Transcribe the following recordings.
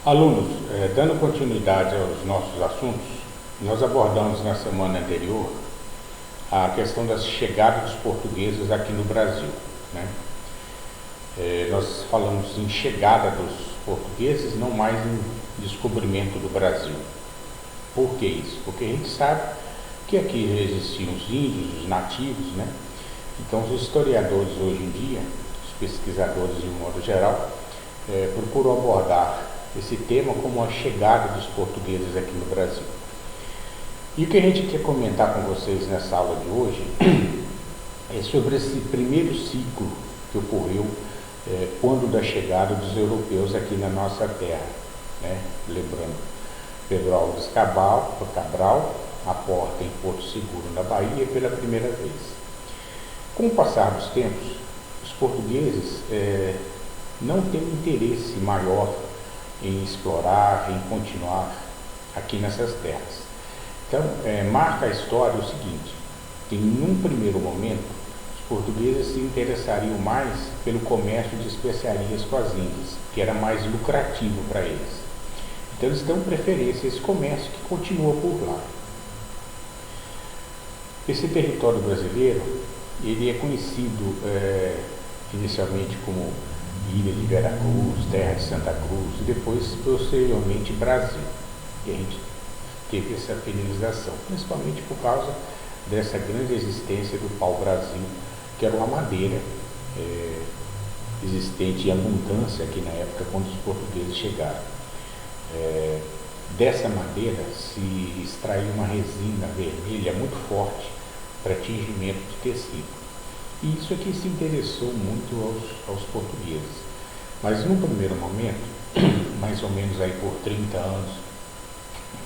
Alunos, dando continuidade aos nossos assuntos, nós abordamos na semana anterior a questão da chegada dos portugueses aqui no Brasil, né? Nós falamos em chegada dos portugueses, não mais em descobrimento do Brasil. Por que isso? Porque a gente sabe que aqui já existiam os índios, os nativos, né? Então os historiadores hoje em dia, os pesquisadores de um modo geral, procuram abordar esse tema como a chegada dos portugueses aqui no Brasil. E o que a gente quer comentar com vocês nessa aula de hoje é sobre esse primeiro ciclo que ocorreu quando da chegada dos europeus aqui na nossa terra, né? Lembrando, Pedro Álvares Cabral aporta em Porto Seguro, na Bahia, pela primeira vez. Com o passar dos tempos, os portugueses não têm interesse maior em explorar, em continuar aqui nessas terras. Então, marca a história o seguinte, que num primeiro momento, os portugueses se interessariam mais pelo comércio de especiarias com as Índias, que era mais lucrativo para eles. Então, eles dão preferência a esse comércio que continua por lá. Esse território brasileiro, ele é conhecido inicialmente como Ilha de Veracruz, Terra de Santa Cruz e depois, posteriormente, Brasil. E a gente teve essa penalização, principalmente por causa dessa grande existência do pau-brasil, que era uma madeira existente em abundância aqui na época, quando os portugueses chegaram. Dessa madeira se extraiu uma resina vermelha muito forte para tingimento de tecido. E isso aqui se interessou muito aos portugueses. Mas num primeiro momento, mais ou menos aí por 30 anos,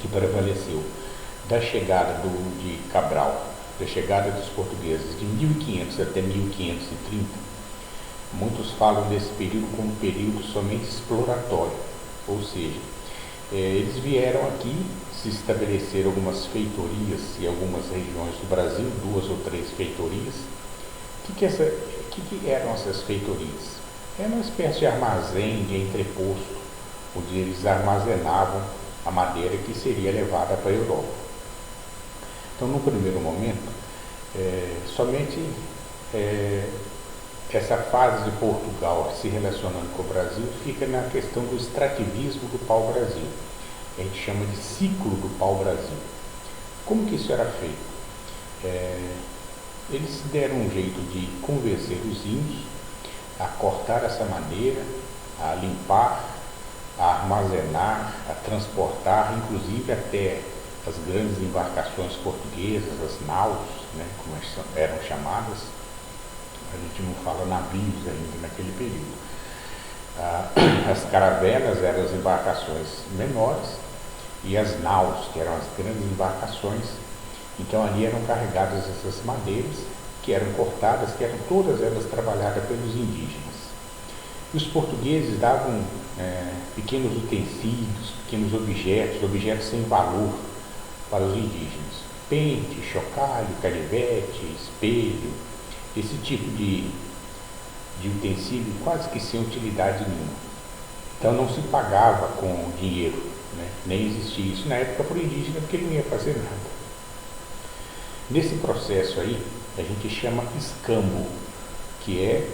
que prevaleceu da chegada de Cabral, da chegada dos portugueses de 1500 até 1530, muitos falam desse período como um período somente exploratório, ou seja, eles vieram aqui, se estabeleceram algumas feitorias em algumas regiões do Brasil, 2 ou 3 feitorias. O que eram essas feitorias? Era uma espécie de armazém, de entreposto, onde eles armazenavam a madeira que seria levada para a Europa. Então, no primeiro momento, somente essa fase de Portugal se relacionando com o Brasil fica na questão do extrativismo do pau-brasil. A gente chama de ciclo do pau-brasil. Como que isso era feito? Eles deram um jeito de convencer os índios a cortar essa madeira, a limpar, a armazenar, a transportar, inclusive até as grandes embarcações portuguesas, as naus, né, como eram chamadas. A gente não fala navios ainda naquele período. As caravelas eram as embarcações menores e as naus, que eram as grandes embarcações. Então ali eram carregadas essas madeiras, que eram cortadas, que eram todas elas trabalhadas pelos indígenas. E os portugueses davam pequenos utensílios, pequenos objetos sem valor para os indígenas. Pente, chocalho, canivete, espelho, esse tipo de utensílio quase que sem utilidade nenhuma. Então não se pagava com dinheiro, né? Nem existia isso na época para o indígena, porque ele não ia fazer nada. Nesse processo aí, a gente chama escambo, que é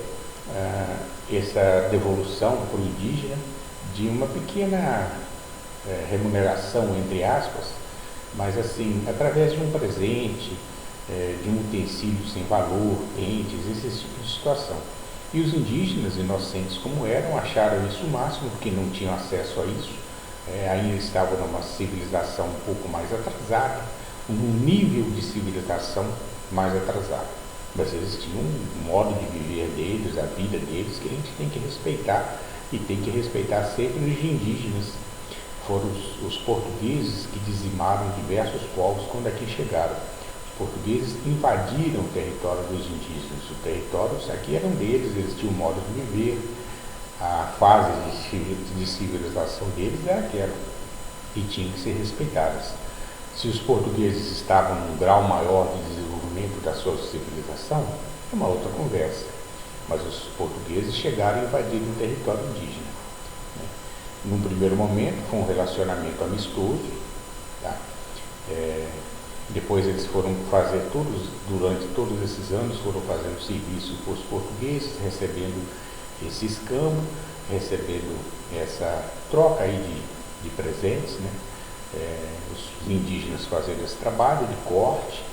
essa devolução para o indígena de uma pequena remuneração, entre aspas, mas assim, através de um presente, de um utensílio sem valor, pentes, esse tipo de situação. E os indígenas, inocentes como eram, acharam isso o máximo, porque não tinham acesso a isso, ainda estavam numa civilização um pouco mais atrasada, um nível de civilização mais atrasado. Mas eles tinham um modo de viver deles, a vida deles, que a gente tem que respeitar, e tem que respeitar sempre os indígenas. Foram os portugueses que dizimaram diversos povos quando aqui chegaram. Os portugueses invadiram o território dos indígenas. Os territórios aqui eram deles, eles tinham um modo de viver, a fase de civilização deles era aquela, e tinham que ser respeitadas. Se os portugueses estavam num grau maior de desenvolvimento da sua civilização, é uma outra conversa. Mas os portugueses chegaram e invadiram o território indígena. num primeiro momento, foi um relacionamento amistoso, tá? Depois eles foram fazer durante todos esses anos, foram fazendo serviço para os portugueses, recebendo esse escambo, recebendo essa troca aí de presentes, né? Os indígenas fazendo esse trabalho de corte,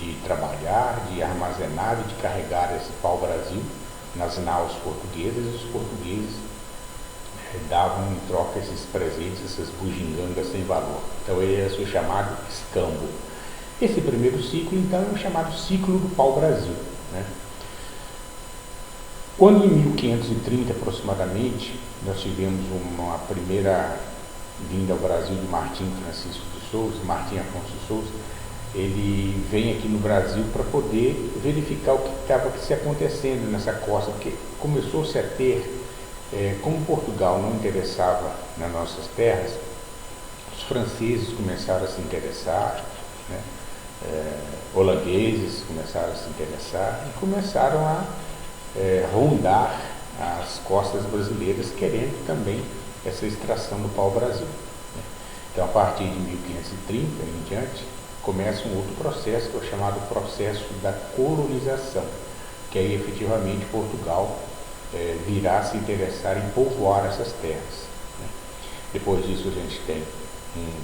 de trabalhar, de armazenar e de carregar esse pau-brasil nas naus portuguesas, e os portugueses davam em troca esses presentes, essas bugigangas sem valor. Então ele é o chamado escambo. Esse primeiro ciclo, então, é o chamado ciclo do pau-brasil, né? Quando em 1530 aproximadamente, nós tivemos uma primeira vinda ao Brasil de Martim Francisco de Souza, Martim Afonso de Souza, ele vem aqui no Brasil para poder verificar o que estava se acontecendo nessa costa, porque começou-se a ter, como Portugal não interessava nas nossas terras, os franceses começaram a se interessar, né? Holandeses começaram a se interessar e começaram a rondar as costas brasileiras, querendo também essa extração do pau-brasil, né? Então, a partir de 1530 em diante, começa um outro processo, que é o chamado processo da colonização, que aí efetivamente Portugal virá se interessar em povoar essas terras, né? Depois disso a gente tem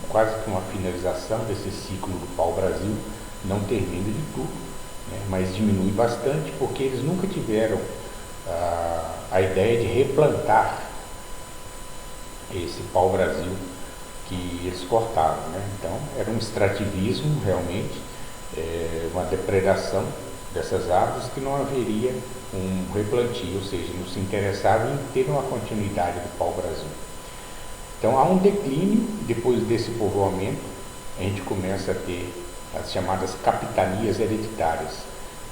quase que uma finalização desse ciclo do pau-brasil, não termina de tudo, né? Mas diminui bastante, porque eles nunca tiveram a ideia de replantar esse pau-brasil que eles cortavam, né? Então era um extrativismo realmente, uma depredação dessas árvores, que não haveria um replantio, ou seja, não se interessava em ter uma continuidade do pau-brasil. Então há um declínio. Depois desse povoamento, a gente começa a ter as chamadas capitanias hereditárias,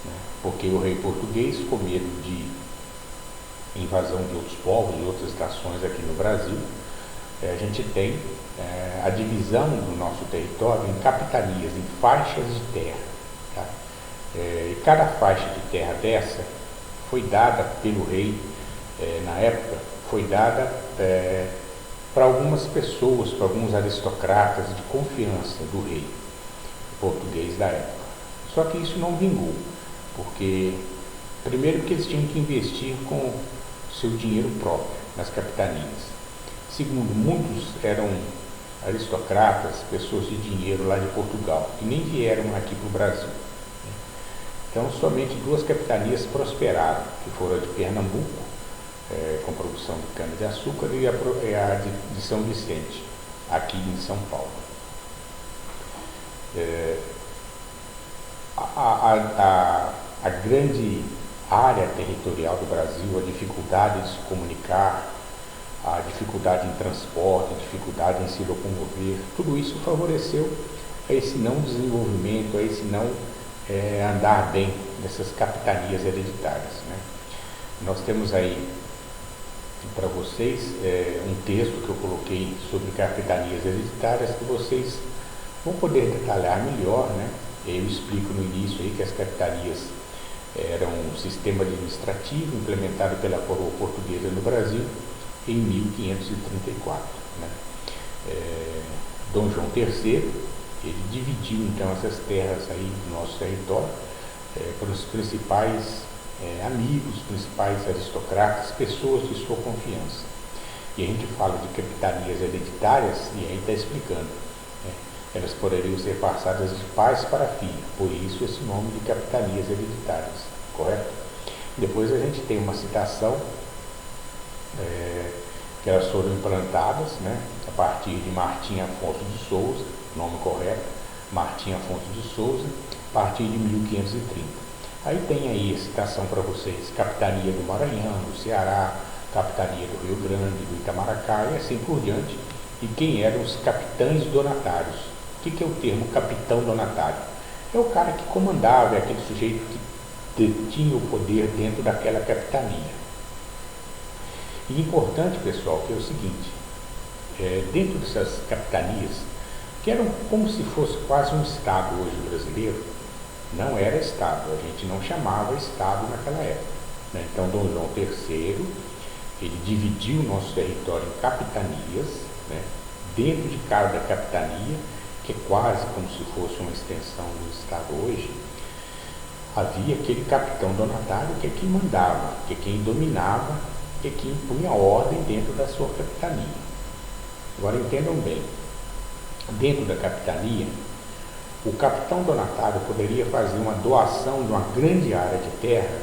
né? Porque o rei português, com medo de invasão de outros povos, de outras nações aqui no Brasil, a gente tem a divisão do nosso território em capitanias, em faixas de terra, tá? E cada faixa de terra dessa foi dada pelo rei, na época, foi dada para algumas pessoas, para alguns aristocratas de confiança do rei português da época. Só que isso não vingou, porque, primeiro, que eles tinham que investir com seu dinheiro próprio nas capitanias. Segundo, muitos eram aristocratas, pessoas de dinheiro lá de Portugal, que nem vieram aqui para o Brasil. Então, somente duas capitanias prosperaram, que foram a de Pernambuco, com produção de cana-de-açúcar, e a de São Vicente, aqui em São Paulo. A grande área territorial do Brasil, a dificuldade de se comunicar, a dificuldade em transporte, a dificuldade em se locomover, tudo isso favoreceu a esse não desenvolvimento, a esse não andar bem dessas capitanias hereditárias, né? Nós temos aí para vocês um texto que eu coloquei sobre capitanias hereditárias, que vocês vão poder detalhar melhor, né? Eu explico no início aí que as capitanias eram um sistema administrativo implementado pela coroa portuguesa no Brasil em 1534, né? Dom João III, ele dividiu então essas terras aí do nosso território para os principais amigos, principais aristocratas, pessoas de sua confiança. E a gente fala de capitanias hereditárias, e aí está explicando, né? Elas poderiam ser passadas de pais para filho, por isso esse nome de capitanias hereditárias, correto? Depois a gente tem uma citação que elas foram implantadas, né, a partir de Martim Afonso de Souza, nome correto, Martim Afonso de Souza, a partir de 1530. Aí tem aí a citação para vocês: capitania do Maranhão, do Ceará, capitania do Rio Grande, do Itamaracá, e assim por diante. E quem eram os capitães donatários? O que é o termo capitão donatário? É o cara que comandava, é aquele sujeito que detinha o poder dentro daquela capitania. E importante, pessoal, que é o seguinte: dentro dessas capitanias, que eram como se fosse quase um estado hoje brasileiro, não era estado, a gente não chamava estado naquela época, né? Então Dom João III, Ele dividiu o nosso território em capitanias, né? Dentro de cada capitania, que é quase como se fosse uma extensão do Estado hoje, havia aquele capitão donatário que é quem mandava, que é quem dominava, que é quem impunha ordem dentro da sua capitania. Agora entendam bem, dentro da capitania, o capitão donatário poderia fazer uma doação de uma grande área de terra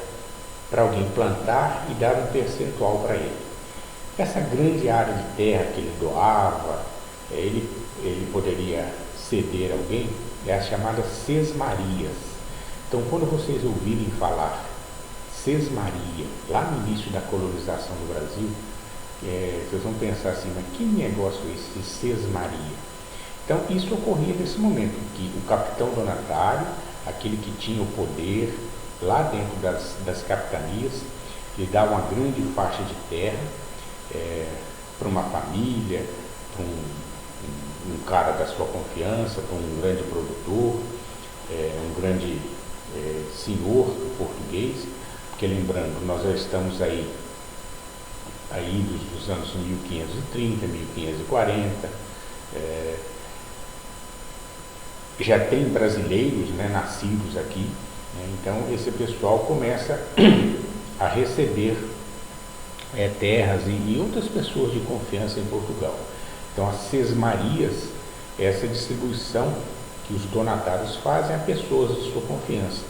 para alguém plantar e dar um percentual para ele. Essa grande área de terra que ele doava, ele poderia ceder a alguém, é a chamada sesmarias. Então, quando vocês ouvirem falar sesmaria, lá no início da colonização do Brasil, vocês vão pensar assim, mas que negócio é esse de sesmaria? Então, isso ocorria nesse momento, que o capitão donatário, aquele que tinha o poder lá dentro das capitanias, lhe dava uma grande faixa de terra para uma família, para um cara da sua confiança, para um grande produtor, um grande senhor português, porque lembrando, nós já estamos aí dos anos 1530, 1540, já tem brasileiros, né, nascidos aqui, né? Então esse pessoal começa a receber terras e outras pessoas de confiança em Portugal. Então as sesmarias é essa distribuição que os donatários fazem a pessoas de sua confiança,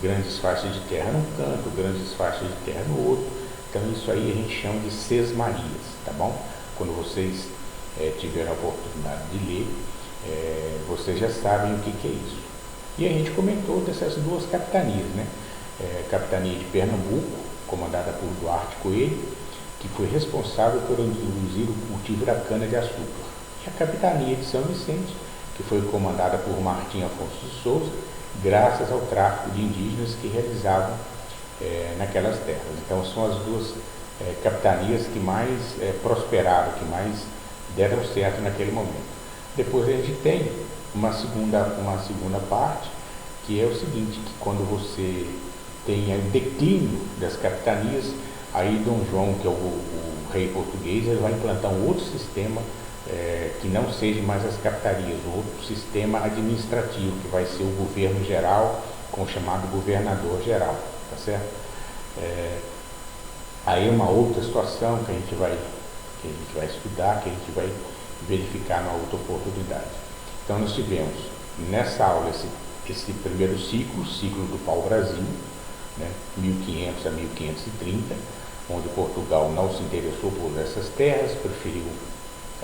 grandes faixas de terra num canto, grandes faixas de terra no outro. Então isso aí a gente chama de sesmarias, tá bom? Quando vocês tiverem a oportunidade de ler, vocês já sabem o que é isso. E a gente comentou dessas duas capitanias, né? Capitania de Pernambuco, comandada por Duarte Coelho, que foi responsável por introduzir o cultivo da cana-de-açúcar. E a capitania de São Vicente, que foi comandada por Martim Afonso de Souza, graças ao tráfico de indígenas que realizavam naquelas terras. Então são as duas capitanias que mais prosperaram, que mais deram certo naquele momento. Depois a gente tem uma segunda parte, que é o seguinte, que quando você tem o declínio das capitanias, aí Dom João, que é o rei português, ele vai implantar um outro sistema que não seja mais as capitanias, um outro sistema administrativo, que vai ser o governo geral, com o chamado governador geral, tá certo? Aí é uma outra situação que a gente vai estudar, que a gente vai verificar na outra oportunidade. Então nós tivemos nessa aula esse primeiro ciclo, o ciclo do pau-brasil, né, 1500 a 1530, onde Portugal não se interessou por essas terras, preferiu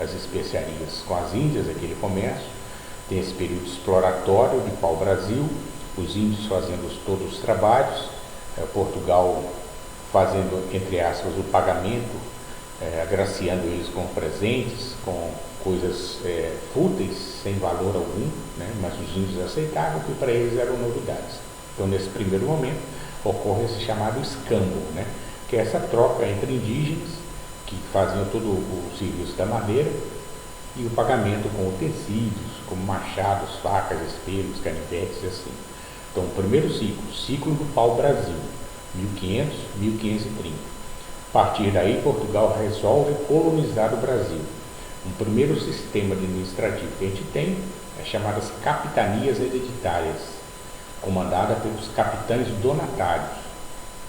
as especiarias com as Índias, aquele comércio. Tem esse período exploratório de pau-brasil, os índios fazendo todos os trabalhos, Portugal fazendo, entre aspas, o pagamento, agraciando eles com presentes, com coisas fúteis, sem valor algum, né? Mas os índios aceitavam, que para eles eram novidades. Então, nesse primeiro momento, ocorre esse chamado escambo, né? Que é essa troca entre indígenas, que faziam todo o serviço da madeira, e o pagamento com utensílios, como machados, facas, espelhos, canivetes, assim. Então, o primeiro ciclo do pau-brasil, 1500, 1530. A partir daí, Portugal resolve colonizar o Brasil. Um primeiro sistema administrativo que a gente tem é chamadas capitanias hereditárias, comandada pelos capitães donatários.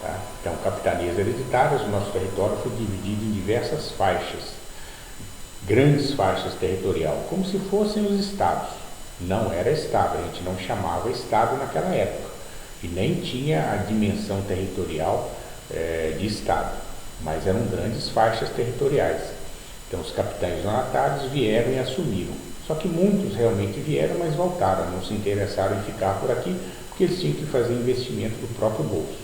Tá? Então, capitanias hereditárias, o nosso território foi dividido em diversas faixas, grandes faixas territoriais, como se fossem os estados. Não era estado, a gente não chamava estado naquela época, e nem tinha a dimensão territorial de estado, mas eram grandes faixas territoriais. Então os capitães donatários vieram e assumiram. Só que muitos realmente vieram, mas voltaram, não se interessaram em ficar por aqui, porque eles tinham que fazer investimento do próprio bolso.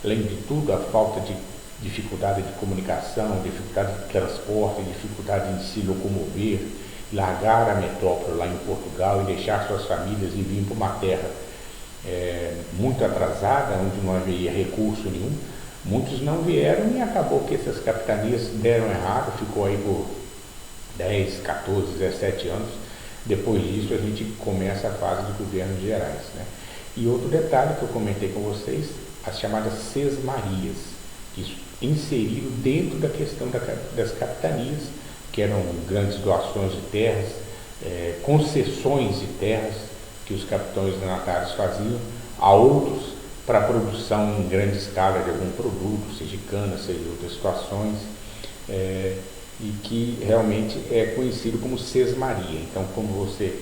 Além de tudo, a falta de dificuldade de comunicação, dificuldade de transporte, dificuldade de se locomover, largar a metrópole lá em Portugal e deixar suas famílias e vir para uma terra muito atrasada, onde não havia recurso nenhum. Muitos não vieram e acabou que essas capitanias deram errado, ficou aí por 10, 14, 17 anos. Depois disso a gente começa a fase de governos gerais, né? E outro detalhe que eu comentei com vocês, as chamadas sesmarias, que inserido dentro da questão das capitanias, que eram grandes doações de terras, concessões de terras que os capitães donatários faziam a outros para a produção em grande escala de algum produto, seja cana, seja outras situações, e que realmente é conhecido como sesmaria. Então, como você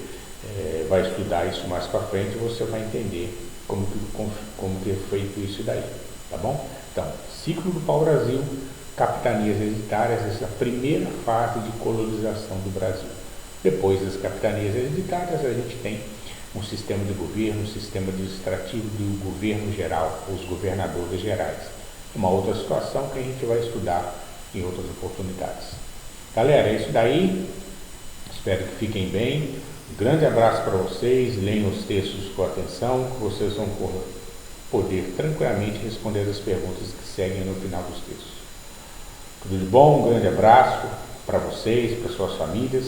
vai estudar isso mais para frente, você vai entender como que é feito isso daí, tá bom? Então, ciclo do pau-brasil, capitanias hereditárias, essa é a primeira fase de colonização do Brasil. Depois das capitanias hereditárias, a gente tem um sistema de governo, um sistema administrativo do governo geral, os governadores gerais. Uma outra situação que a gente vai estudar em outras oportunidades. Galera, é isso daí. Espero que fiquem bem. Um grande abraço para vocês. Leiam os textos com atenção, que vocês vão poder tranquilamente responder as perguntas que seguem no final dos textos. Tudo de bom? Um grande abraço para vocês, para suas famílias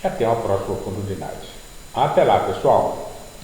e até uma próxima oportunidade. Até lá, pessoal!